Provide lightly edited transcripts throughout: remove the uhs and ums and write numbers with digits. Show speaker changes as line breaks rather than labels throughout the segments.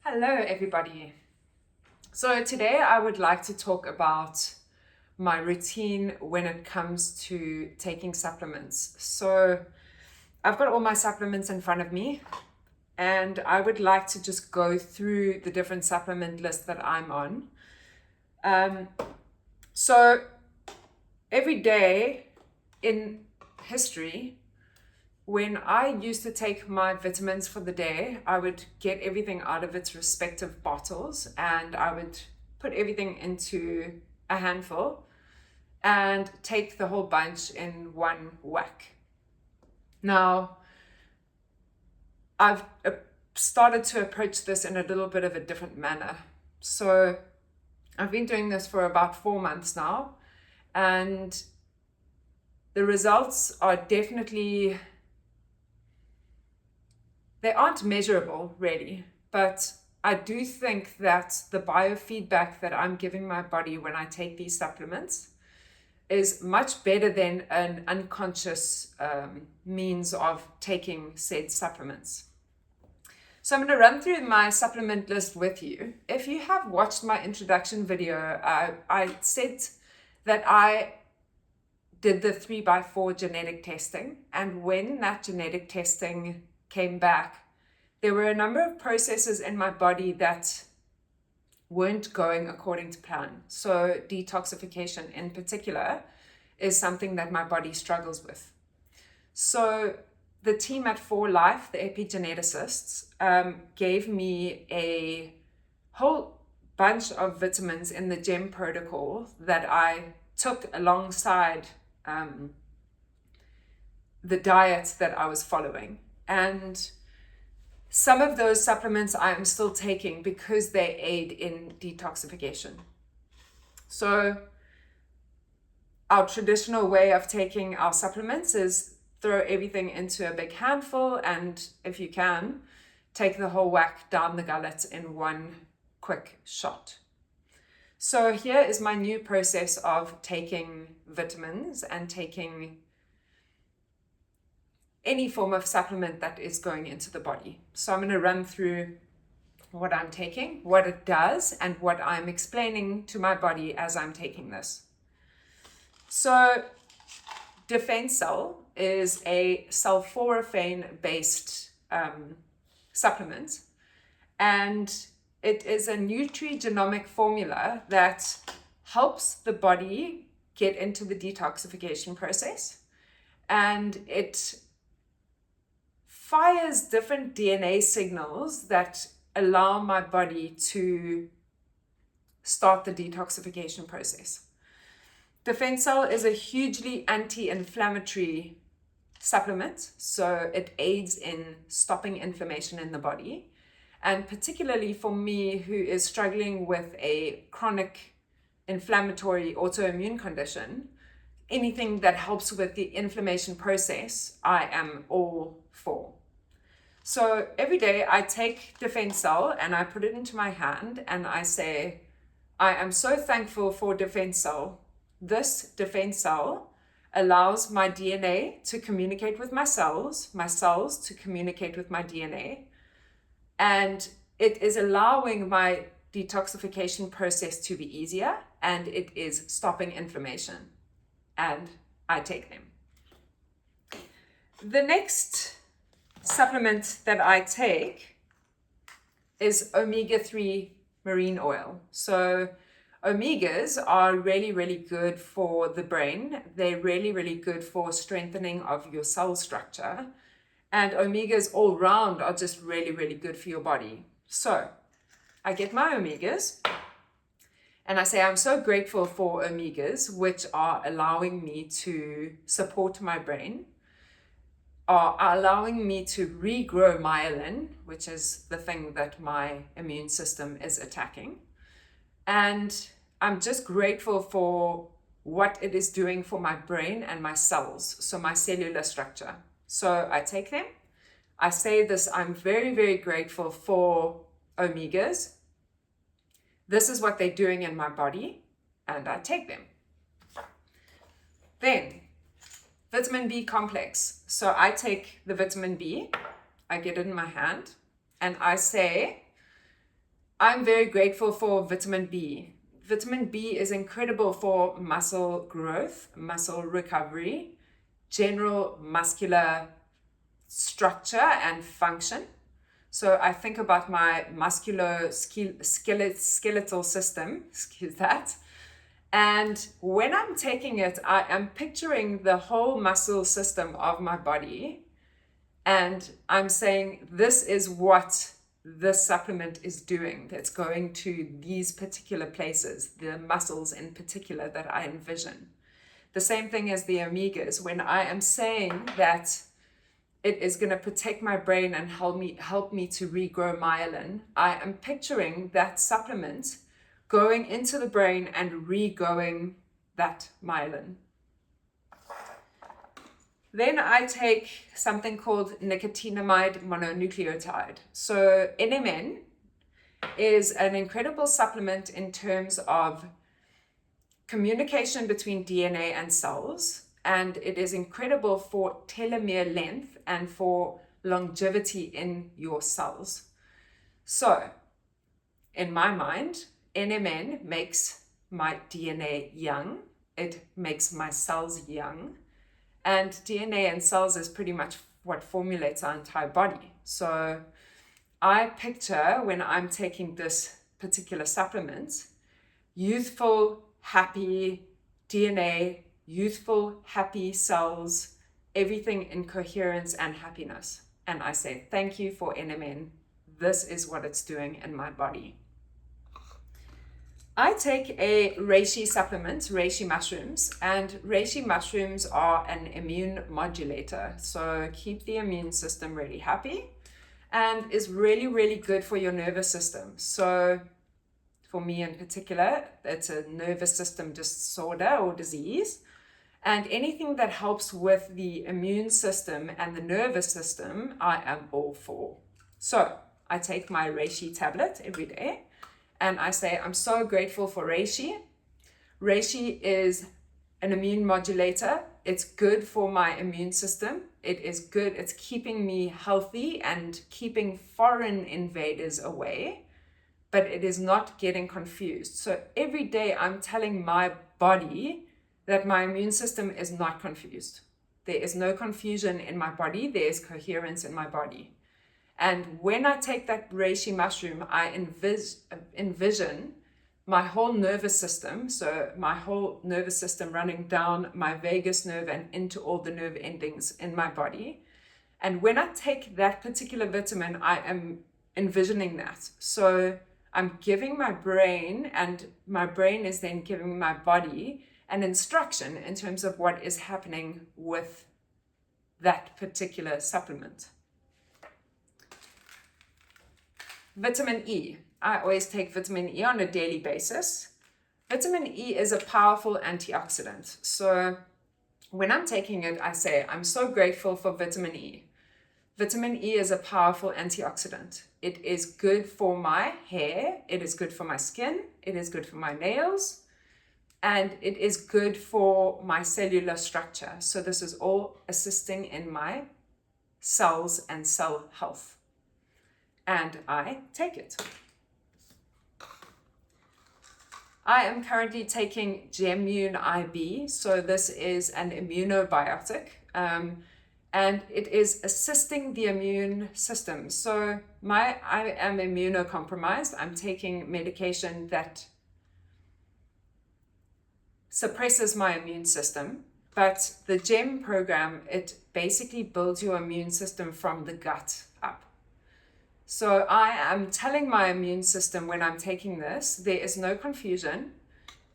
Hello, everybody. So today I would like to talk about my routine when it comes to taking supplements. So I've got all my supplements in front of me, and I would like to just go through the different supplement lists that I'm on. So every day in history, when I used to take my vitamins for the day, I would get everything out of its respective bottles and I would put everything into a handful and take the whole bunch in one whack. Now, I've started to approach this in a little bit of a different manner. So, I've been doing this for about 4 months now, and the results are definitely, they aren't measurable really, but I do think that the biofeedback that I'm giving my body when I take these supplements is much better than an unconscious means of taking said supplements. So I'm going to run through my supplement list with you. If you have watched my introduction video, I said that I did the 3x4 genetic testing, and when that genetic testing came back, there were a number of processes in my body that weren't going according to plan. So detoxification in particular is something that my body struggles with. So the team at 4Life, the epigeneticists, gave me a whole bunch of vitamins in the GEM protocol that I took alongside the diet that I was following. And some of those supplements I am still taking because they aid in detoxification. So our traditional way of taking our supplements is throw everything into a big handful, and if you can, take the whole whack down the gullet in one quick shot. So here is my new process of taking vitamins and taking any form of supplement that is going into the body. So I'm going to run through what I'm taking, what it does, and what I'm explaining to my body as I'm taking this. So Defense Cell is a sulforaphane-based supplement, and it is a nutrigenomic formula that helps the body get into the detoxification process, and it fires different DNA signals that allow my body to start the detoxification process. Defense Cell is a hugely anti-inflammatory supplement, so it aids in stopping inflammation in the body. And particularly for me, who is struggling with a chronic inflammatory autoimmune condition, anything that helps with the inflammation process, I am all for. So every day I take Defense Cell and I put it into my hand and I say, I am so thankful for Defense Cell. This Defense Cell allows my DNA to communicate with my cells to communicate with my DNA, and it is allowing my detoxification process to be easier, and it is stopping inflammation, and I take them. The next supplement that I take is omega-3 marine oil. So omegas are really, really good for the brain. They're really, really good for strengthening of your cell structure. And omegas all round are just really, really good for your body. So I get my omegas and I say I'm so grateful for omegas, which are allowing me to support my brain, are allowing me to regrow myelin, which is the thing that my immune system is attacking. And I'm just grateful for what it is doing for my brain and my cells, so my cellular structure. So I take them. I say this, I'm very, very grateful for omegas. This is what they're doing in my body, and I take them. Then, vitamin B complex. So I take the vitamin B, I get it in my hand, and I say, I'm very grateful for vitamin B. Vitamin B is incredible for muscle growth, muscle recovery, general muscular structure and function. So I think about my skeletal system, excuse that. And when I'm taking it, I am picturing the whole muscle system of my body. And I'm saying, this is what this supplement is doing. That's going to these particular places, the muscles in particular that I envision. The same thing as the omegas. When I am saying that it is going to protect my brain and help me to regrow myelin, I am picturing that supplement going into the brain and regrowing that myelin. Then I take something called nicotinamide mononucleotide. So NMN is an incredible supplement in terms of communication between DNA and cells, and it is incredible for telomere length and for longevity in your cells. So, in my mind, NMN makes my DNA young, it makes my cells young, and DNA and cells is pretty much what formulates our entire body. So I picture, when I'm taking this particular supplement, youthful, happy DNA, youthful, happy cells, everything in coherence and happiness. And I say, thank you for NMN. This is what it's doing in my body. I take a reishi supplement, reishi mushrooms, and reishi mushrooms are an immune modulator. So keep the immune system really happy and is really, really good for your nervous system. So for me in particular, it's a nervous system disorder or disease. And anything that helps with the immune system and the nervous system, I am all for. So I take my reishi tablet every day. And I say, I'm so grateful for reishi. Reishi is an immune modulator. It's good for my immune system. It is good. It's keeping me healthy and keeping foreign invaders away, but it is not getting confused. So every day I'm telling my body that my immune system is not confused. There is no confusion in my body. There is coherence in my body. And when I take that reishi mushroom, I envision my whole nervous system, so my whole nervous system running down my vagus nerve and into all the nerve endings in my body. And when I take that particular vitamin, I am envisioning that. So I'm giving my brain, and my brain is then giving my body an instruction in terms of what is happening with that particular supplement. Vitamin E. I always take vitamin E on a daily basis. Vitamin E is a powerful antioxidant. So when I'm taking it, I say, I'm so grateful for vitamin E. Vitamin E is a powerful antioxidant. It is good for my hair. It is good for my skin. It is good for my nails. And it is good for my cellular structure. So this is all assisting in my cells and cell health. And I take it. I am currently taking Gemmune IB. So this is an immunobiotic. And it is assisting the immune system. So I am immunocompromised. I'm taking medication that suppresses my immune system. But the GEM program, it basically builds your immune system from the gut up. So I am telling my immune system when I'm taking this, there is no confusion.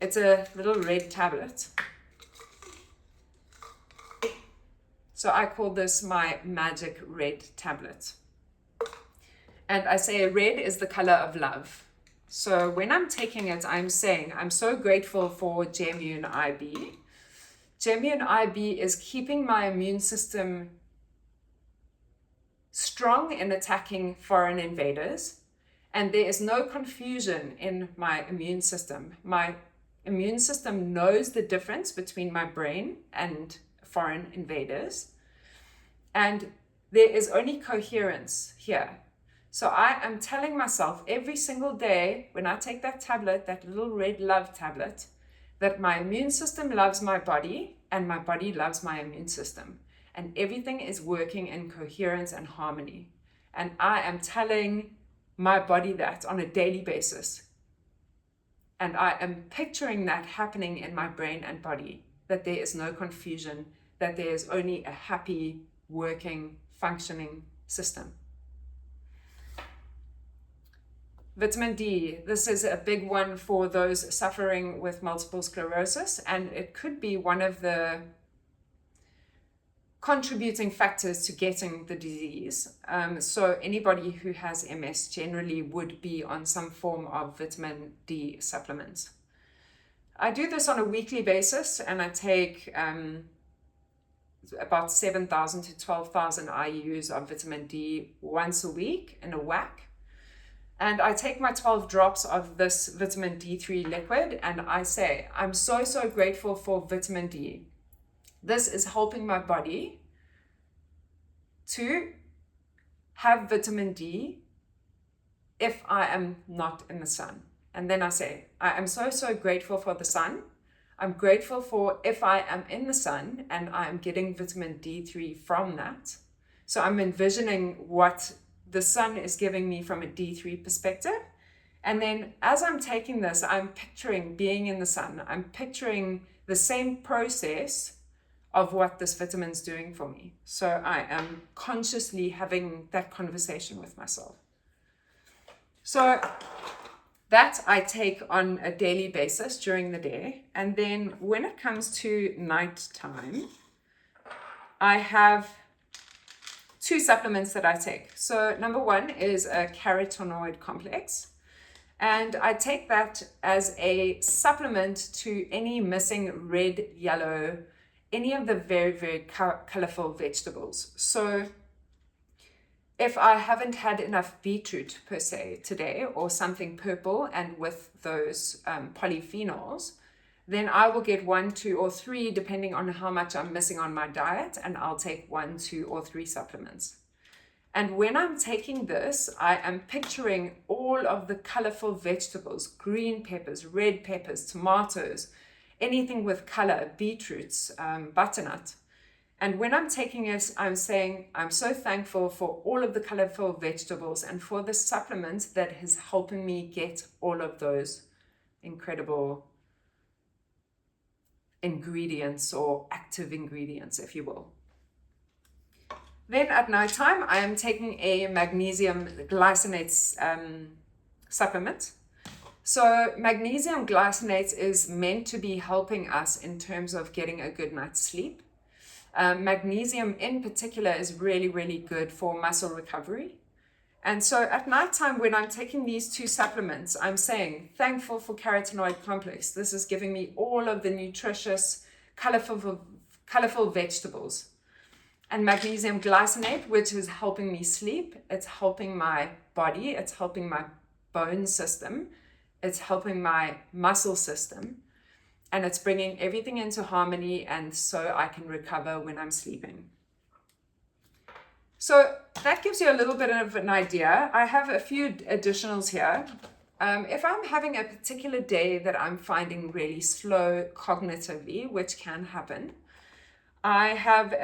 It's a little red tablet. So I call this my magic red tablet. And I say red is the color of love. So when I'm taking it, I'm saying, I'm so grateful for Gemmune IB. Gemmune IB is keeping my immune system strong in attacking foreign invaders, and there is no confusion in my immune system. My immune system knows the difference between my brain and foreign invaders, and there is only coherence here. So I am telling myself every single day when I take that tablet, that little red love tablet, that my immune system loves my body and my body loves my immune system. And everything is working in coherence and harmony. And I am telling my body that on a daily basis. And I am picturing that happening in my brain and body, that there is no confusion, that there is only a happy, working, functioning system. Vitamin D, this is a big one for those suffering with multiple sclerosis, and it could be one of the contributing factors to getting the disease. So anybody who has MS generally would be on some form of vitamin D supplements. I do this on a weekly basis, and I take about 7,000 to 12,000 IUs of vitamin D once a week in a whack. And I take my 12 drops of this vitamin D3 liquid, and I say, I'm so grateful for vitamin D. This is helping my body to have vitamin D if I am not in the sun. And then I say, I am so grateful for the sun. I'm grateful for if I am in the sun and I am getting vitamin D3 from that. So I'm envisioning what the sun is giving me from a D3 perspective. And then as I'm taking this, I'm picturing being in the sun. I'm picturing the same process of what this vitamin's doing for me. So I am consciously having that conversation with myself. So that I take on a daily basis during the day. And then when it comes to nighttime, I have 2 supplements that I take. So number 1 is a carotenoid complex. And I take that as a supplement to any missing red, yellow, any of the very colorful vegetables. So if I haven't had enough beetroot per se today, or something purple and with those polyphenols, then I will get 1, 2, or 3, depending on how much I'm missing on my diet, and I'll take 1, 2, or 3 supplements. And when I'm taking this, I am picturing all of the colorful vegetables, green peppers, red peppers, tomatoes, anything with color, beetroots, butternut. And when I'm taking it, I'm saying, I'm so thankful for all of the colorful vegetables and for the supplement that is helping me get all of those incredible ingredients, or active ingredients, if you will. Then at nighttime, I am taking a magnesium glycinate supplement. So magnesium glycinate is meant to be helping us in terms of getting a good night's sleep. Magnesium in particular is really good for muscle recovery. And so at nighttime, when I'm taking these 2 supplements, I'm saying, thankful for carotenoid complex. This is giving me all of the nutritious, colorful vegetables. And magnesium glycinate, which is helping me sleep. It's helping my body. It's helping my bone system. It's helping my muscle system. And it's bringing everything into harmony, and so I can recover when I'm sleeping. So that gives you a little bit of an idea. I have a few additionals here. If I'm having a particular day that I'm finding really slow cognitively, which can happen, I have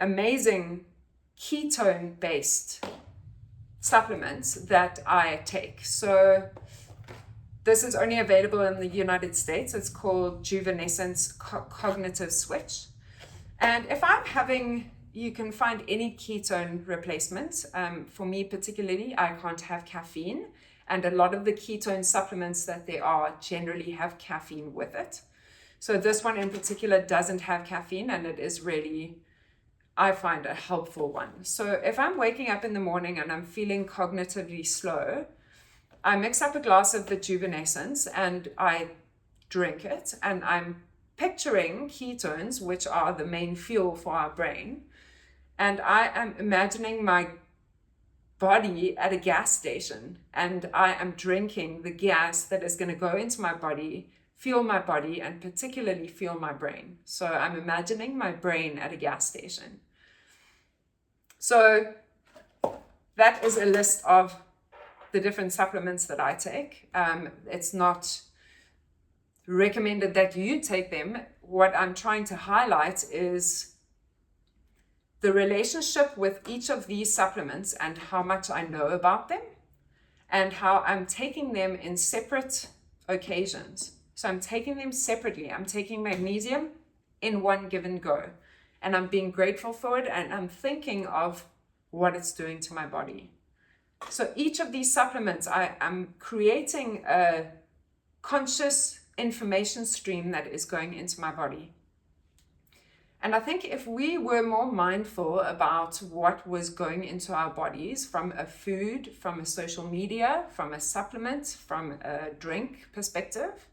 amazing ketone-based supplements that I take. So this is only available in the United States. It's called Juvenescence Cognitive Switch. And if I'm having, you can find any ketone replacement. For me particularly, I can't have caffeine. And a lot of the ketone supplements that there are generally have caffeine with it. So this one in particular doesn't have caffeine, and it is really, I find, a helpful one. So if I'm waking up in the morning and I'm feeling cognitively slow, I mix up a glass of the Juvenescence and I drink it, and I'm picturing ketones, which are the main fuel for our brain. And I am imagining my body at a gas station, and I am drinking the gas that is going to go into my body, fuel my body, and particularly fuel my brain. So I'm imagining my brain at a gas station. So that is a list of the different supplements that I take. It's not recommended that you take them. What I'm trying to highlight is the relationship with each of these supplements and how much I know about them and how I'm taking them in separate occasions. So I'm taking them separately. I'm taking magnesium in one given go, and I'm being grateful for it, and I'm thinking of what it's doing to my body. So each of these supplements, I'm creating a conscious information stream that is going into my body. And I think if we were more mindful about what was going into our bodies from a food, from a social media, from a supplement, from a drink perspective,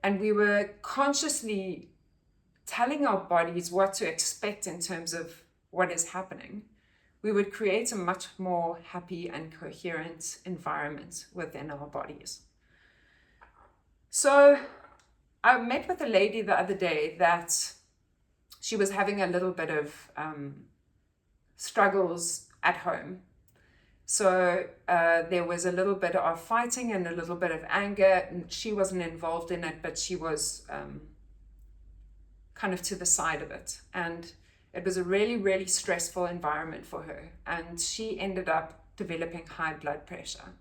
and we were consciously telling our bodies what to expect in terms of what is happening, we would create a much more happy and coherent environment within our bodies. So I met with a lady the other day that she was having a little bit of struggles at home. So there was a little bit of fighting and a little bit of anger, and she wasn't involved in it, but she was kind of to the side of it. And it was a really, really stressful environment for her. And she ended up developing high blood pressure.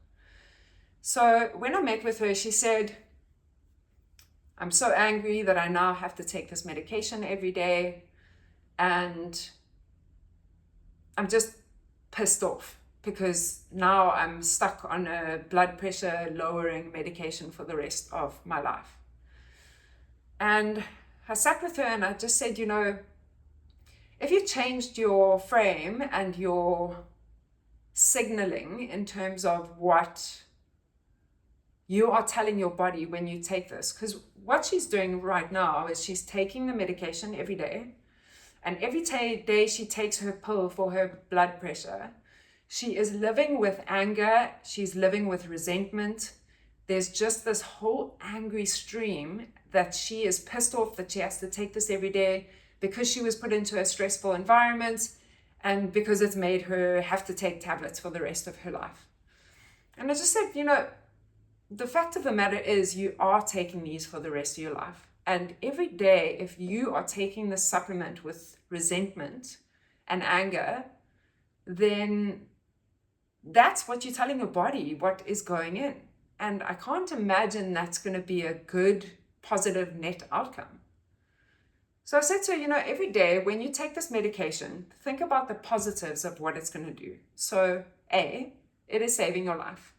So when I met with her, she said, I'm so angry that I now have to take this medication every day. And I'm just pissed off because now I'm stuck on a blood pressure lowering medication for the rest of my life. And I sat with her and I just said, you know, if you changed your frame and your signaling in terms of what you are telling your body when you take this, because what she's doing right now is she's taking the medication every day, and every day she takes her pill for her blood pressure, she is living with anger, she's living with resentment. There's just this whole angry stream that she is pissed off that she has to take this every day because she was put into a stressful environment and because it's made her have to take tablets for the rest of her life. And I just said, you know, the fact of the matter is you are taking these for the rest of your life. And every day, if you are taking the supplement with resentment and anger, then that's what you're telling your body, what is going in. And I can't imagine that's going to be a good, positive net outcome. So I said to her, you know, every day when you take this medication, think about the positives of what it's going to do. So A, it is saving your life.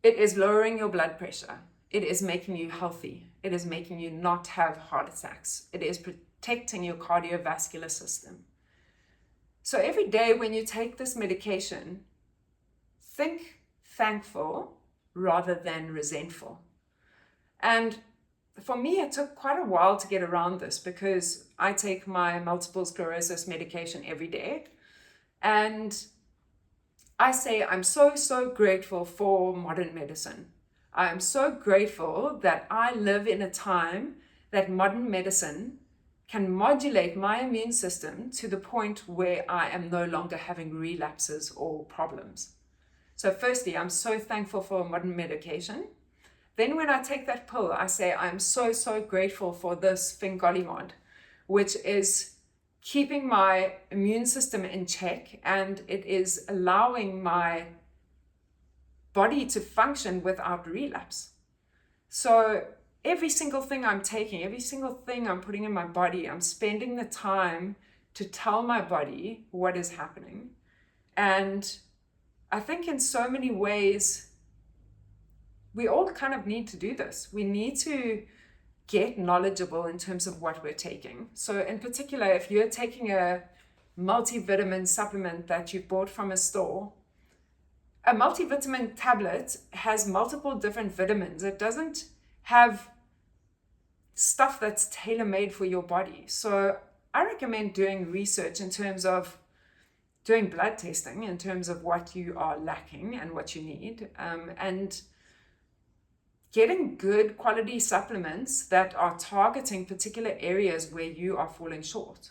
It is lowering your blood pressure. It is making you healthy. It is making you not have heart attacks. It is protecting your cardiovascular system. So every day when you take this medication, think thankful rather than resentful. And for me, it took quite a while to get around this because I take my multiple sclerosis medication every day. And I say I'm so grateful for modern medicine. I'm so grateful that I live in a time that modern medicine can modulate my immune system to the point where I am no longer having relapses or problems. So firstly, I'm so thankful for modern medication. Then when I take that pill, I say I'm so grateful for this fingolimod, which is keeping my immune system in check, and it is allowing my body to function without relapse. So every single thing I'm taking, every single thing I'm putting in my body, I'm spending the time to tell my body what is happening. And I think in so many ways, we all kind of need to do this. We need to get knowledgeable in terms of what we're taking. So in particular, if you're taking a multivitamin supplement that you bought from a store, a multivitamin tablet has multiple different vitamins. It doesn't have stuff that's tailor-made for your body. So I recommend doing research in terms of doing blood testing in terms of what you are lacking and what you need, and getting good quality supplements that are targeting particular areas where you are falling short.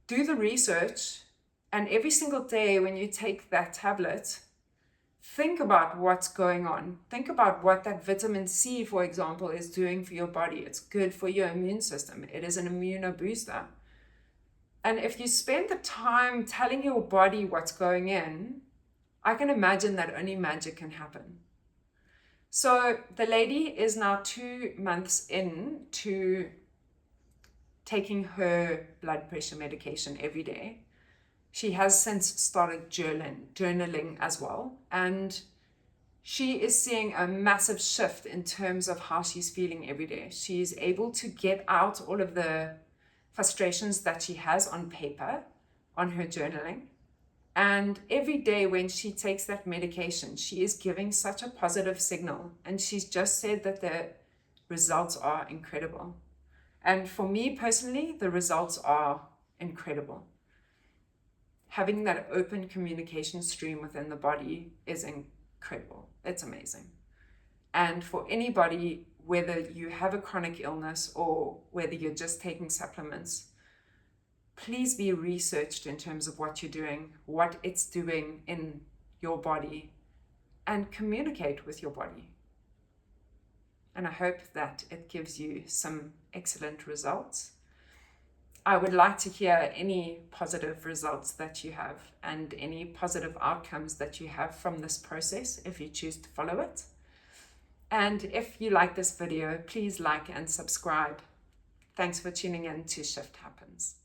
Do the research And every single day when you take that tablet, think about what's going on. Think about what that vitamin C, for example, is doing for your body. It's good for your immune system. It is an immunobooster. And if you spend the time telling your body what's going in, I can imagine that only magic can happen. So the lady is now 2 months in to taking her blood pressure medication every day. She has since started journaling as well. And she is seeing a massive shift in terms of how she's feeling every day. She's able to get out all of the frustrations that she has on paper, on her journaling. And every day when she takes that medication, she is giving such a positive signal. And she's just said that the results are incredible. And for me personally, the results are incredible. Having that open communication stream within the body is incredible. It's amazing. And for anybody, whether you have a chronic illness or whether you're just taking supplements, please be researched in terms of what you're doing, what it's doing in your body, and communicate with your body. And I hope that it gives you some excellent results. I would like to hear any positive results that you have and any positive outcomes that you have from this process if you choose to follow it. And if you like this video, please like and subscribe. Thanks for tuning in to Shift Happens.